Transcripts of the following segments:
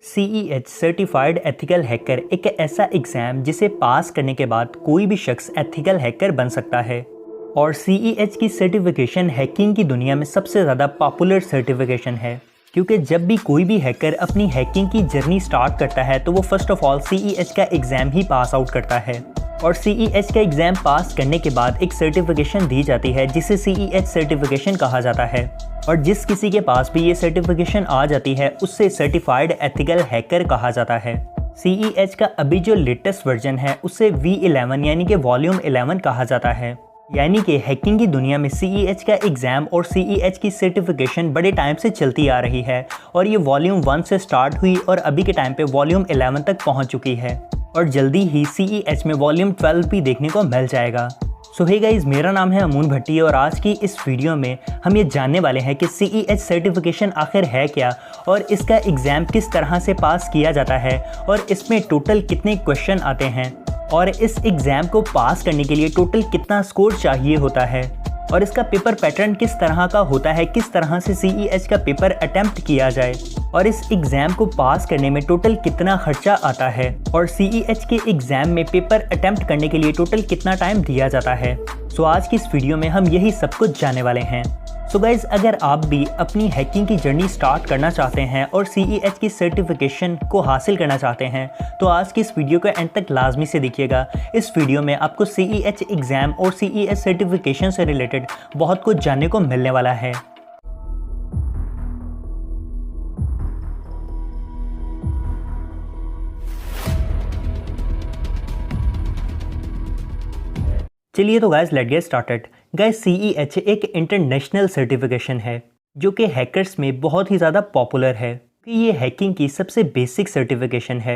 CEH certified ethical hacker एक ऐसा exam जिसे पास करने के बाद कोई भी शख्स एथिकल हैकर बन सकता है। और CEH की सर्टिफिकेशन हैकिंग की दुनिया में सबसे ज़्यादा पॉपुलर सर्टिफिकेशन है, क्योंकि जब भी कोई भी हैकर अपनी हैकिंग की जर्नी स्टार्ट करता है तो वो फर्स्ट ऑफ ऑल CEH का एग्ज़ाम ही पास आउट करता है। और CEH का एग्ज़ाम पास करने के बाद एक सर्टिफिकेशन दी जाती है जिसे CEH सर्टिफिकेशन कहा जाता है। और जिस किसी के पास भी ये सर्टिफिकेशन आ जाती है उससे सर्टिफाइड एथिकल हैकर कहा जाता है। CEH का अभी जो लेटेस्ट वर्जन है उसे V11 यानी कि वॉल्यूम 11 कहा जाता है। यानी कि हैकिंग की दुनिया में CEH का एग्ज़ाम और CEH की सर्टिफिकेशन बड़े टाइम से चलती आ रही है और ये वॉल्यूम 1 से स्टार्ट हुई और अभी के टाइम पे वॉल्यूम 11 तक पहुंच चुकी है और जल्दी ही CEH में वॉल्यूम 12 भी देखने को मिल जाएगा। सो हे गाइस, मेरा नाम है अमून भट्टी और आज की इस वीडियो में हम ये जानने वाले हैं कि CEH सर्टिफिकेशन आखिर है क्या और इसका एग्ज़ाम किस तरह से पास किया जाता है और इसमें टोटल कितने क्वेश्चन आते हैं और इस एग्ज़ाम को पास करने के लिए टोटल कितना स्कोर चाहिए होता है और इसका पेपर पैटर्न किस तरह का होता है, किस तरह से CEH का पेपर अटेम्प्ट किया जाए और इस एग्ज़ाम को पास करने में टोटल कितना खर्चा आता है और CEH के एग्ज़ाम में पेपर अटेम्प्ट करने के लिए टोटल कितना टाइम दिया जाता है। सो आज की इस वीडियो में हम यही सब कुछ जानने वाले हैं। सो गाइज़, अगर आप भी अपनी हैकिंग की जर्नी स्टार्ट करना चाहते हैं और CEH की सर्टिफिकेशन को हासिल करना चाहते हैं तो आज की इस वीडियो को एंड तक लाजमी से देखिएगा। इस वीडियो में आपको CEH एग्ज़ाम और CEH सर्टिफिकेशन से रिलेटेड बहुत कुछ जानने को मिलने वाला है। चलिए तो guys, let's get started. Guys, CEH एक इंटरनेशनल सर्टिफिकेशन है जो कि हैकर्स में बहुत ही ज़्यादा पॉपुलर है कि ये हैकिंग की सबसे बेसिक सर्टिफिकेशन है।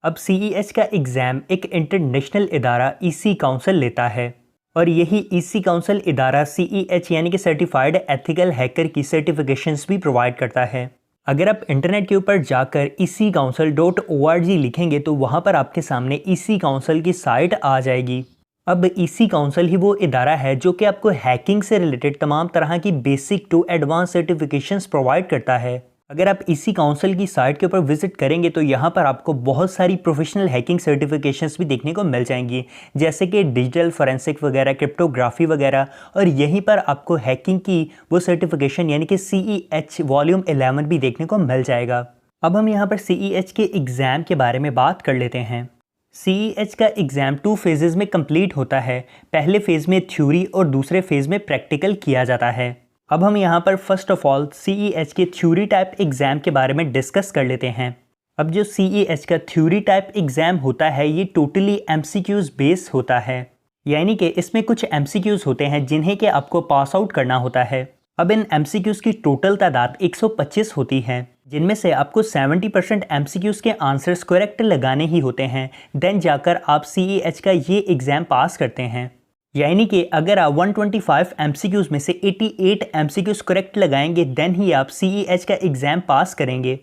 अब CEH का एग्ज़ाम एक इंटरनेशनल इदारा EC काउंसिल लेता है और यही EC काउंसिल इदारा CEH यानी कि सर्टिफाइड एथिकल हैकर की सर्टिफिकेशंस भी प्रोवाइड करता है। अगर आप इंटरनेट के ऊपर जाकर ecouncil.org लिखेंगे तो वहाँ पर आपके सामने EC काउंसिल की साइट आ जाएगी। अब EC काउंसिल ही वो इदारा है जो कि आपको हैकिंग से रिलेटेड तमाम तरह की basic to advance certifications provide करता है। अगर आप EC काउंसिल की साइट के ऊपर विजिट करेंगे तो यहाँ पर आपको बहुत सारी प्रोफेशनल हैकिंग सर्टिफिकेशंस भी देखने को मिल जाएंगी, जैसे कि डिजिटल फॉरेंसिक वगैरह, क्रिप्टोग्राफी वगैरह। और यहीं पर आपको हैकिंग की वो सर्टिफिकेशन यानी कि CEH वॉल्यूम 11 भी देखने को मिल जाएगा। अब हम यहाँ पर CEH के एग्ज़ाम के बारे में बात कर लेते हैं। CEH का एग्ज़ाम 2 फेजेज़ में कंप्लीट होता है। पहले फेज़ में थ्योरी और दूसरे फेज़ में प्रैक्टिकल किया जाता है। अब हम यहाँ पर फर्स्ट ऑफ ऑल CEH के थ्योरी टाइप एग्ज़ाम के बारे में डिस्कस कर लेते हैं। अब जो CEH का थ्योरी टाइप एग्ज़ाम होता है ये टोटली MCQs बेस होता है, यानी कि इसमें कुछ MCQs होते हैं जिन्हें कि आपको पास आउट करना होता है। अब इन MCQs की टोटल तादाद 125 होती है, जिनमें से आपको 70% MCQs के आंसर्स करेक्ट लगाने ही होते हैं। देन जाकर आप CEH का ये एग्ज़ाम पास करते हैं। यानी कि अगर आप 125 MCQs में से 88 MCQs करेक्ट लगाएंगे देन ही आप CEH का एग्ज़ाम पास करेंगे।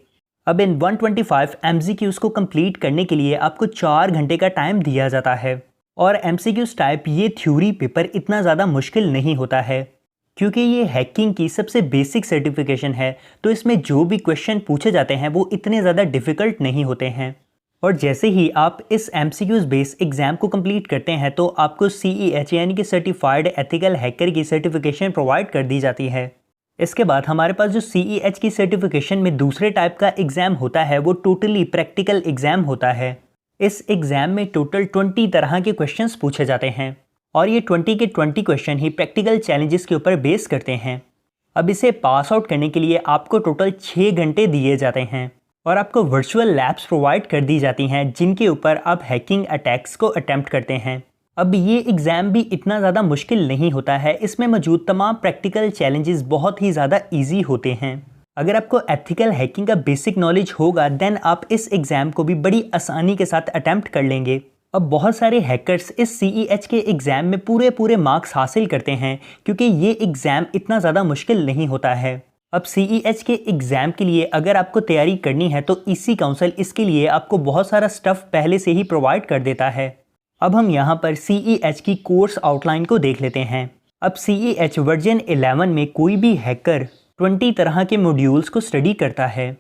अब इन 125 MCQs को कंप्लीट करने के लिए आपको 4 घंटे का टाइम दिया जाता है और MCQs टाइप ये थ्योरी पेपर इतना ज़्यादा मुश्किल नहीं होता है क्योंकि ये हैकिंग की सबसे बेसिक सर्टिफिकेशन है, तो इसमें जो भी क्वेश्चन पूछे जाते हैं वो इतने ज़्यादा डिफ़िकल्ट नहीं होते हैं। और जैसे ही आप इस MCQs बेस एग्ज़ाम को कंप्लीट करते हैं तो आपको CEH यानी कि सर्टिफाइड एथिकल हैकर की सर्टिफिकेशन प्रोवाइड कर दी जाती है। इसके बाद हमारे पास जो CEH की सर्टिफिकेशन में दूसरे टाइप का एग्ज़ाम होता है वो टोटली प्रैक्टिकल एग्ज़ाम होता है। इस एग्ज़ाम में टोटल 20 तरह के क्वेश्चंस पूछे जाते हैं और ये 20 के 20 क्वेश्चन ही प्रैक्टिकल चैलेंजेस के ऊपर बेस करते हैं। अब इसे पास आउट करने के लिए आपको टोटल 6 घंटे दिए जाते हैं और आपको वर्चुअल लैब्स प्रोवाइड कर दी जाती हैं जिनके ऊपर आप हैकिंग अटैक्स को अटेम्प्ट करते हैं। अब ये एग्ज़ाम भी इतना ज़्यादा मुश्किल नहीं होता है, इसमें मौजूद तमाम प्रैक्टिकल चैलेंजेस बहुत ही ज़्यादा ईजी होते हैं। अगर आपको एथिकल हैकिंग का बेसिक नॉलेज होगा देन आप इस एग्ज़ाम को भी बड़ी आसानी के साथ अटेम्प्ट कर लेंगे। अब बहुत सारे हैकर्स इस CEH के एग्ज़ाम में पूरे मार्क्स हासिल करते हैं क्योंकि ये एग्ज़ाम इतना ज़्यादा मुश्किल नहीं होता है। अब CEH के एग्ज़ाम के लिए अगर आपको तैयारी करनी है तो EC काउंसिल इसके लिए आपको बहुत सारा स्टफ़ पहले से ही प्रोवाइड कर देता है। अब हम यहाँ पर CEH की कोर्स आउटलाइन को देख लेते हैं। अब CEH वर्जन 11 में कोई भी हैकर 20 तरह के मॉड्यूल्स को स्टडी करता है।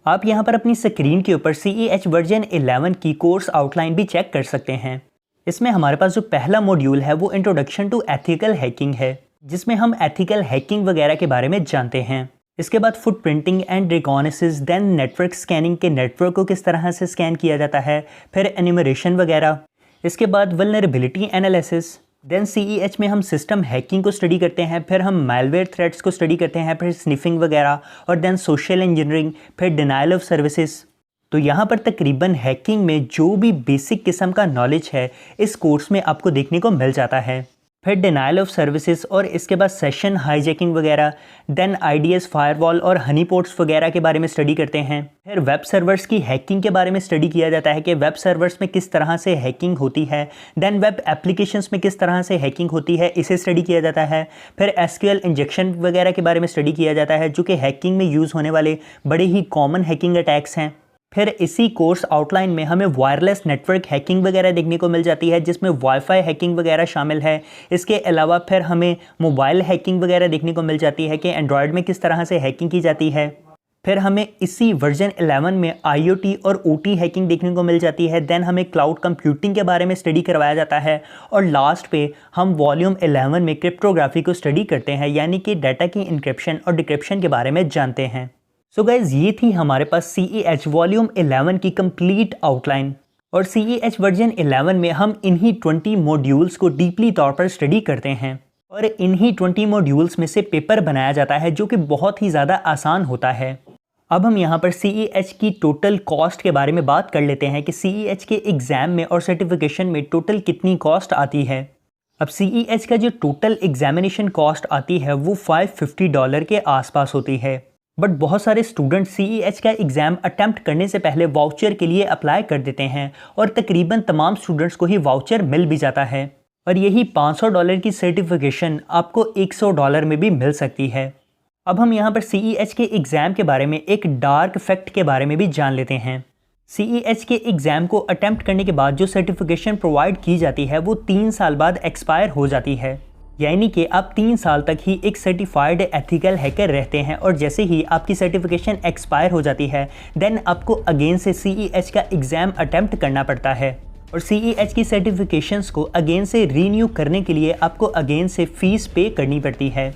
आप यहाँ पर अपनी स्क्रीन के ऊपर CEH वर्जन 11 की कोर्स आउटलाइन भी चेक कर सकते हैं। इसमें हमारे पास जो पहला मॉड्यूल है वो इंट्रोडक्शन टू एथिकल हैकिंग है, जिसमें हम एथिकल हैकिंग वगैरह के बारे में जानते हैं। इसके बाद footprinting and reconnaissance, then network scanning के नेटवर्क को किस तरह से स्कैन किया जाता है, फिर एन्यूमरेशन वगैरह। इसके बाद वल्नरेबिलिटी एनालिसिस, देन CEH में हम सिस्टम हैकिंग को स्टडी करते हैं, फिर हम मालवेयर थ्रेट्स को स्टडी करते हैं, फिर स्निफिंग वगैरह, और देन सोशल इंजीनियरिंग, फिर डिनाइल ऑफ सर्विसेज। तो यहाँ पर तकरीबन हैकिंग में जो भी बेसिक किस्म का नॉलेज है इस कोर्स में आपको देखने को मिल जाता है। फिर डिनाइल ऑफ सर्विसेज और इसके बाद सेशन हाईजैकिंग वगैरह, देन IDS फायरवॉल और हनी पोर्ट्स वगैरह के बारे में स्टडी करते हैं। फिर वेब सर्वर्स की हैकिंग के बारे में स्टडी किया जाता है कि वेब सर्वर्स में किस तरह से हैकिंग होती है, देन वेब एप्लीकेशंस में किस तरह से हैकिंग होती है, इसे स्टडी किया जाता है। फिर SQL इंजेक्शन वगैरह के बारे में स्टडी किया जाता है, जो कि हैकिंग में यूज़ होने वाले बड़े ही कॉमन हैकिंग अटैक्स हैं। फिर इसी कोर्स आउटलाइन में हमें वायरलेस नेटवर्क हैकिंग वगैरह देखने को मिल जाती है, जिसमें वाईफाई हैकिंग वगैरह शामिल है। इसके अलावा फिर हमें मोबाइल हैकिंग वगैरह देखने को मिल जाती है कि एंड्रॉयड में किस तरह से हैकिंग की जाती है। फिर हमें इसी वर्जन 11 में IoT और OT हैकिंग देखने को मिल जाती है। देन हमें क्लाउड कंप्यूटिंग के बारे में स्टडी करवाया जाता है, और लास्ट पे हम वॉल्यूम 11 में क्रिप्टोग्राफी को स्टडी करते हैं, यानी कि डाटा की इंक्रिप्शन और डिक्रिप्शन के बारे में जानते हैं। सो गाइज, ये थी हमारे पास CEH वॉल्यूम 11 की कंप्लीट आउटलाइन। और CEH वर्जन 11 में हम इन्हीं 20 मॉड्यूल्स को डीपली तौर पर स्टडी करते हैं, और इन्हीं 20 मॉड्यूल्स में से पेपर बनाया जाता है, जो कि बहुत ही ज़्यादा आसान होता है। अब हम यहाँ पर CEH की टोटल कॉस्ट के बारे में बात कर लेते हैं कि CEH के एग्ज़ाम में और सर्टिफिकेशन में टोटल कितनी कॉस्ट आती है। अब CEH का जो टोटल एग्जामिनेशन कॉस्ट आती है वो $550 के आसपास होती है। बट बहुत सारे स्टूडेंट CEH का एग्ज़ाम अटैम्प्ट करने से पहले वाउचर के लिए अप्लाई कर देते हैं, और तकरीबन तमाम स्टूडेंट्स को ही वाउचर मिल भी जाता है, और यही $500 की सर्टिफिकेशन आपको $100 में भी मिल सकती है। अब हम यहाँ पर CEH के एग्ज़ाम के बारे में एक डार्क फैक्ट के बारे में भी जान लेते हैं। CEH के एग्ज़ाम को अटैम्प्ट करने के बाद जो सर्टिफिकेशन प्रोवाइड की जाती है वो 3 साल बाद एक्सपायर हो जाती है, यानी कि आप 3 साल तक ही एक सर्टिफाइड एथिकल हैकर रहते हैं, और जैसे ही आपकी सर्टिफिकेशन एक्सपायर हो जाती है देन आपको अगेन से CEH का एग्ज़ाम अटैम्प्ट करना पड़ता है, और CEH की सर्टिफिकेशंस को अगेन से रीन्यू करने के लिए आपको अगेन से फ़ीस पे करनी पड़ती है।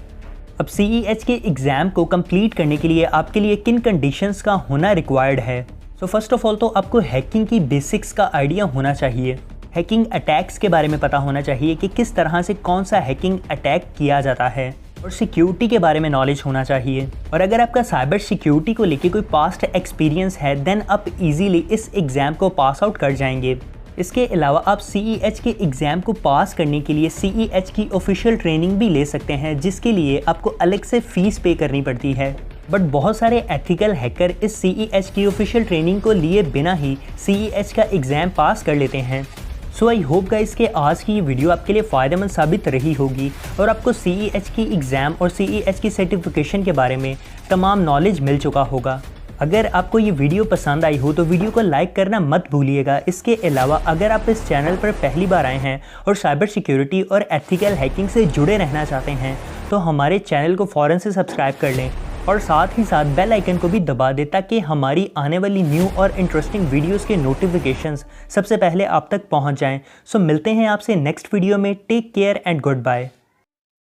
अब CEH के एग्ज़ाम को कंप्लीट करने के लिए आपके लिए किन कंडीशंस का होना रिक्वायर्ड है। सो फर्स्ट ऑफ ऑल तो आपको हैकिंग की बेसिक्स का आइडिया होना चाहिए। हैकिंग अटैक्स के बारे में पता होना चाहिए कि किस तरह से कौन सा हैकिंग अटैक किया जाता है, और सिक्योरिटी के बारे में नॉलेज होना चाहिए। और अगर आपका साइबर सिक्योरिटी को लेके कोई पास्ट एक्सपीरियंस है देन आप इजीली इस एग्ज़ाम को पास आउट कर जाएंगे। इसके अलावा आप CEH के एग्ज़ाम को पास करने के लिए CEH की ऑफिशियल ट्रेनिंग भी ले सकते हैं, जिसके लिए आपको अलग से फ़ीस पे करनी पड़ती है। बट बहुत सारे एथिकल हैकर इस CEH की ऑफिशियल ट्रेनिंग को लिए बिना ही CEH का एग्ज़ाम पास कर लेते हैं। सो आई होप गाइस कि आज की ये वीडियो आपके लिए फ़ायदेमंद साबित रही होगी, और आपको CEH की एग्ज़ाम और CEH की सर्टिफिकेशन के बारे में तमाम नॉलेज मिल चुका होगा। अगर आपको ये वीडियो पसंद आई हो तो वीडियो को लाइक करना मत भूलिएगा। इसके अलावा अगर आप इस चैनल पर पहली बार आए हैं और साइबर सिक्योरिटी और एथिकल हैकिंग से जुड़े रहना चाहते हैं तो हमारे चैनल को फ़ौरन से सब्सक्राइब कर लें, और साथ ही साथ बेल आइकन को भी दबा दें, ताकि हमारी आने वाली न्यू और इंटरेस्टिंग वीडियोस के नोटिफिकेशंस सबसे पहले आप तक पहुंच जाएं। सो मिलते हैं आपसे नेक्स्ट वीडियो में। Take care and good bye.